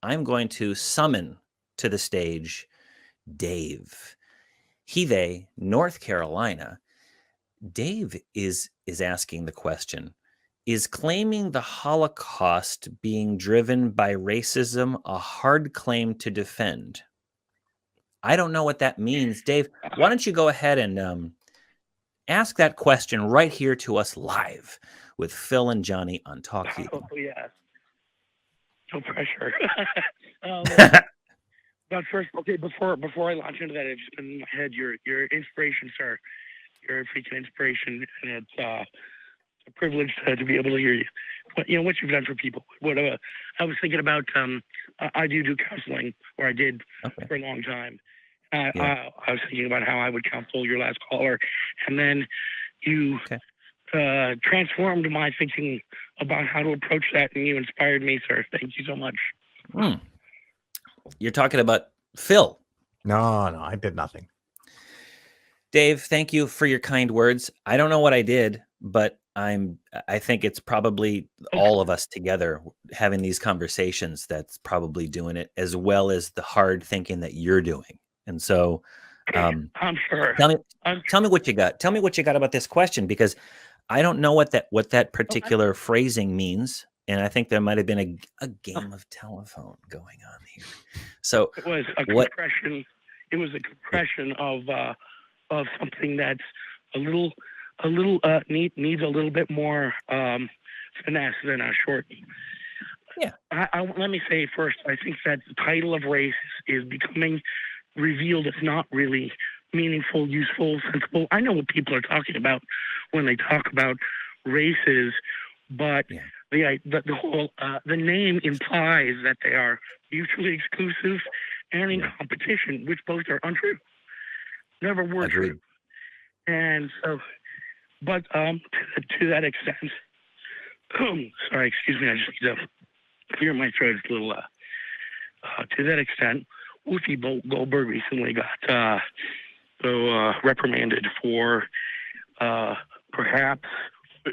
I'm going to summon to the stage Dave. Heathen, North Carolina. Dave is asking the question, is claiming the Holocaust being driven by racism a hard claim to defend? I don't know what that means. Dave, why don't you go ahead and ask that question right here to us live with Phil and Johnny on Talk Heathen. Oh, yes. No pressure. But first, okay, before I launch into that, it's just been in my head. Your inspiration, sir. You're a freaking inspiration, and it's a privilege to be able to hear you. What you've done for people. I was thinking about. I do counseling, or I did for a long time. I was thinking about how I would counsel your last caller, and then you transformed my thinking about how to approach that, and you inspired me, sir. Thank you so much. You're talking about Phil. No, I did nothing. Dave, thank you for your kind words. I don't know what I did, but I think it's probably all of us together having these conversations that's probably doing it, as well as the hard thinking that you're doing. And so I'm sure. Tell me what you got. Tell me what you got about this question, because I don't know what that particular phrasing means. And I think there might have been a game of telephone going on here. So it was a compression. It was a compression of something that's a little needs a little bit more finesse than a short. Yeah. Let me say first, I think that the title of race is becoming revealed. It's not really meaningful, useful, sensible. I know what people are talking about when they talk about races, but the whole the name implies that they are mutually exclusive and in competition, which both are untrue. Never were true. And so, but to that extent, sorry, excuse me, I just need to clear my throat. It's a little. To that extent, Whoopi Goldberg recently got reprimanded for perhaps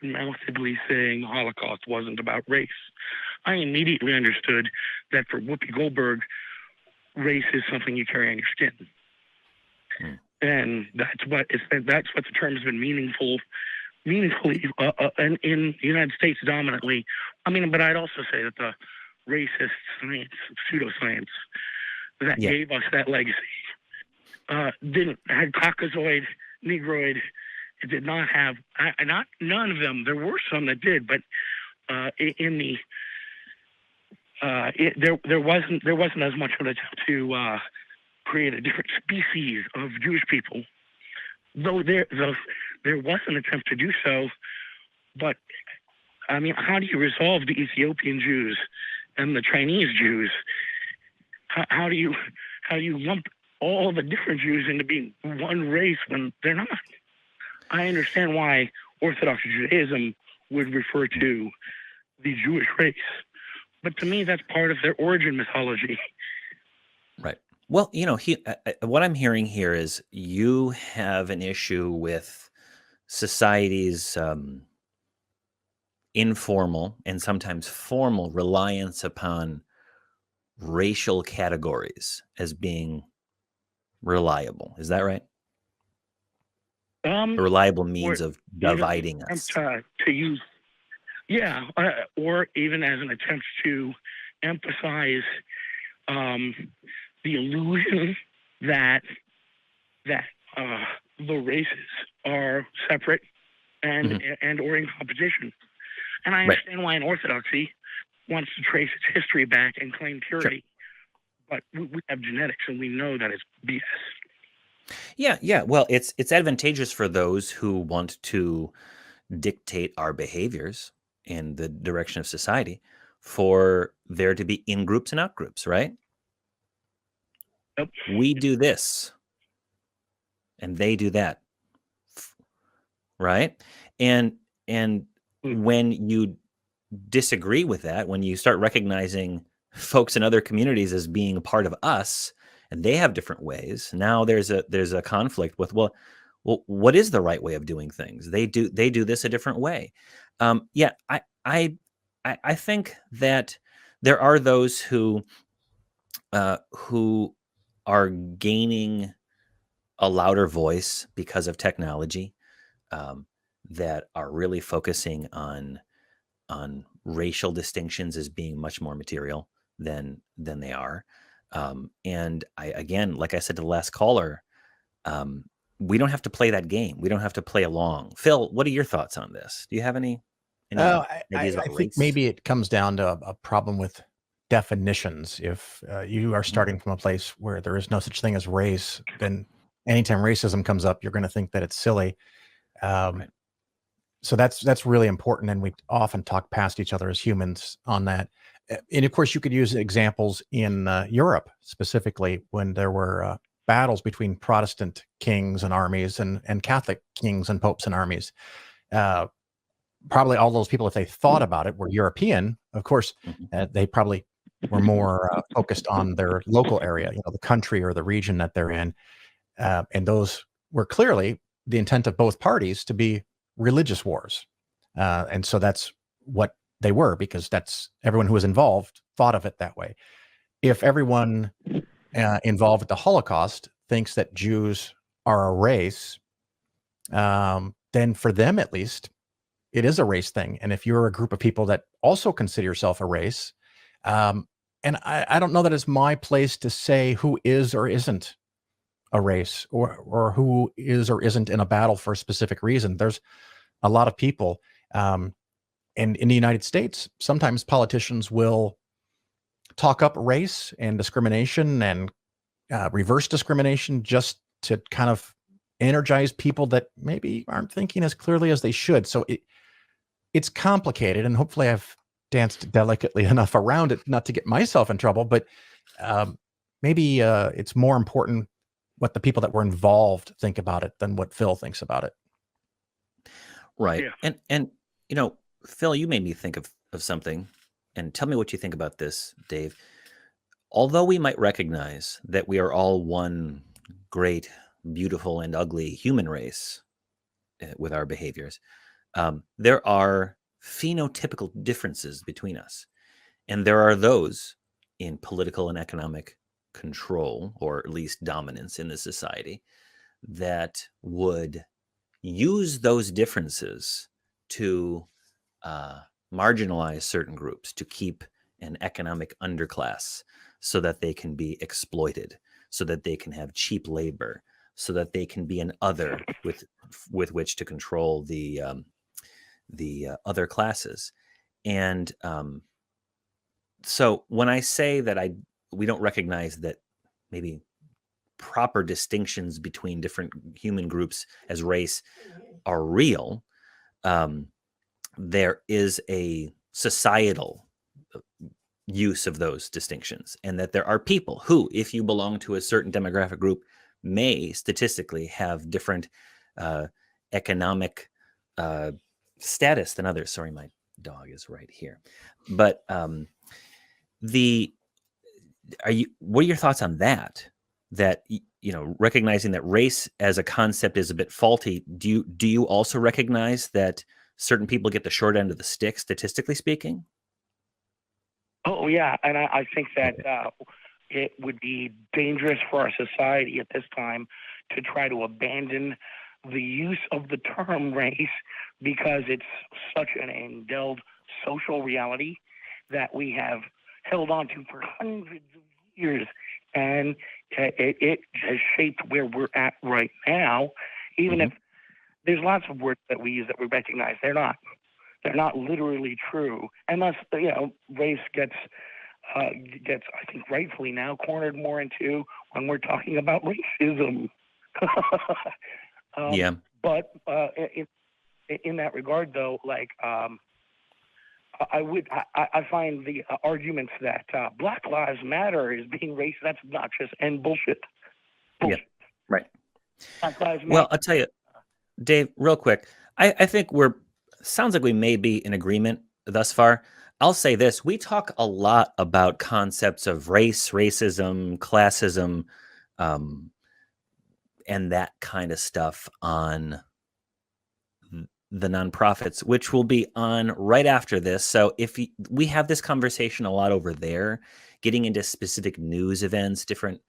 mouthedly saying the Holocaust wasn't about race. I immediately understood that for Whoopi Goldberg, race is something you carry on your skin. And that's what the term has been meaningfully in the United States dominantly. I mean, but I'd also say that the racist science, pseudoscience that gave us that legacy had Caucasoid, Negroid. It did not have none of them. There were some that did, but there wasn't as much of an attempt to create a different species of Jewish people, though there was an attempt to do so. But I mean, how do you resolve the Ethiopian Jews and the Chinese Jews? How do you lump all the different Jews into being one race when they're not? I understand why Orthodox Judaism would refer to the Jewish race, but to me, that's part of their origin mythology. Right. Well, what I'm hearing here is you have an issue with society's informal and sometimes formal reliance upon racial categories as being reliable. Is that right? A reliable means of dividing us. To use, or even as an attempt to emphasize the illusion that the races are separate and or in competition. And I understand why an Orthodoxy wants to trace its history back and claim purity. Sure. But we have genetics, and we know that it's BS. Yeah. Well, it's advantageous for those who want to dictate our behaviors in the direction of society for there to be in groups and out groups, right? Yep. We do this and they do that, right? And when you disagree with that, when you start recognizing folks in other communities as being a part of us and they have different ways, now there's a conflict with, well, what is the right way of doing things? They do this a different way. I think that there are those who who are gaining a louder voice because of technology, that are really focusing on racial distinctions as being much more material than they are. And I, again, like I said to the last caller, we don't have to play that game. We don't have to play along. Phil, what are your thoughts on this? Do you have any ideas I about think race? maybe it comes down to a problem with definitions. If you are starting from a place where there is no such thing as race, then anytime racism comes up, you're going to think that it's silly. Right. So that's really important, and we often talk past each other as humans on that. And of course, you could use examples in Europe specifically when there were battles between Protestant kings and armies and Catholic kings and popes and armies. Probably all those people, if they thought about it, were European. Of course, Mhm. they probably were more focused on their local area, the country or the region that they're in. And those were clearly the intent of both parties to be religious wars. And so that's what they were, because that's everyone who was involved thought of it that way. If everyone involved with the Holocaust thinks that Jews are a race, then for them at least, it is a race thing. And if you're a group of people that also consider yourself a race, and I don't know that it's my place to say who is or isn't a race, or who is or isn't in a battle for a specific reason. There's a lot of people. And in the United States, sometimes politicians will talk up race and discrimination and reverse discrimination just to kind of energize people that maybe aren't thinking as clearly as they should. So it's complicated, and hopefully I've danced delicately enough around it not to get myself in trouble. But maybe it's more important what the people that were involved think about it than what Phil thinks about it. Right. Yeah. And Phil, you made me think of something, and tell me what you think about this, Dave. Although we might recognize that we are all one great, beautiful, and ugly human race with our behaviors, there are phenotypical differences between us. And there are those in political and economic control, or at least dominance in the society, that would use those differences to marginalize certain groups, to keep an economic underclass so that they can be exploited, so that they can have cheap labor, so that they can be an other with which to control the other classes. And so when I say that we don't recognize that maybe proper distinctions between different human groups as race are real, there is a societal use of those distinctions, and that there are people who, if you belong to a certain demographic group, may statistically have different economic status than others. Sorry, my dog is right here. But what are your thoughts on that? That, recognizing that race as a concept is a bit faulty. Do you also recognize that certain people get the short end of the stick, statistically speaking? Oh, yeah. And I think that it would be dangerous for our society at this time to try to abandon the use of the term race, because it's such an indwelled social reality that we have held on to for hundreds of years. And it has shaped where we're at right now, even if there's lots of words that we use that we recognize they're not literally true, unless race gets I think rightfully now cornered more into when we're talking about racism. Yeah. But in that regard, though, like I find the arguments that Black Lives Matter is being racist, that's obnoxious and bullshit. Yeah, right. Black Lives Matter. Well, I'll tell you, Dave, real quick. I think sounds like we may be in agreement thus far. I'll say this: we talk a lot about concepts of race, racism, classism, and that kind of stuff on the nonprofits, which will be on right after this. So if we have this conversation a lot over there, getting into specific news events, different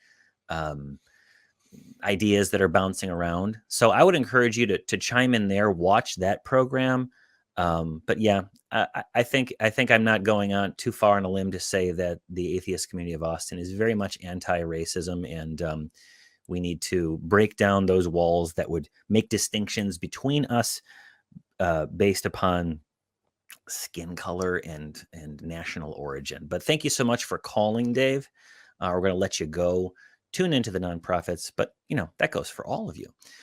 ideas that are bouncing around. So I would encourage you to chime in there, watch that program. But yeah, I think I'm not going on too far on a limb to say that the Atheist Community of Austin is very much anti-racism, and we need to break down those walls that would make distinctions between us based upon skin color and national origin. But thank you so much for calling, Dave. We're going to let you go. Tune into the nonprofits, but that goes for all of you.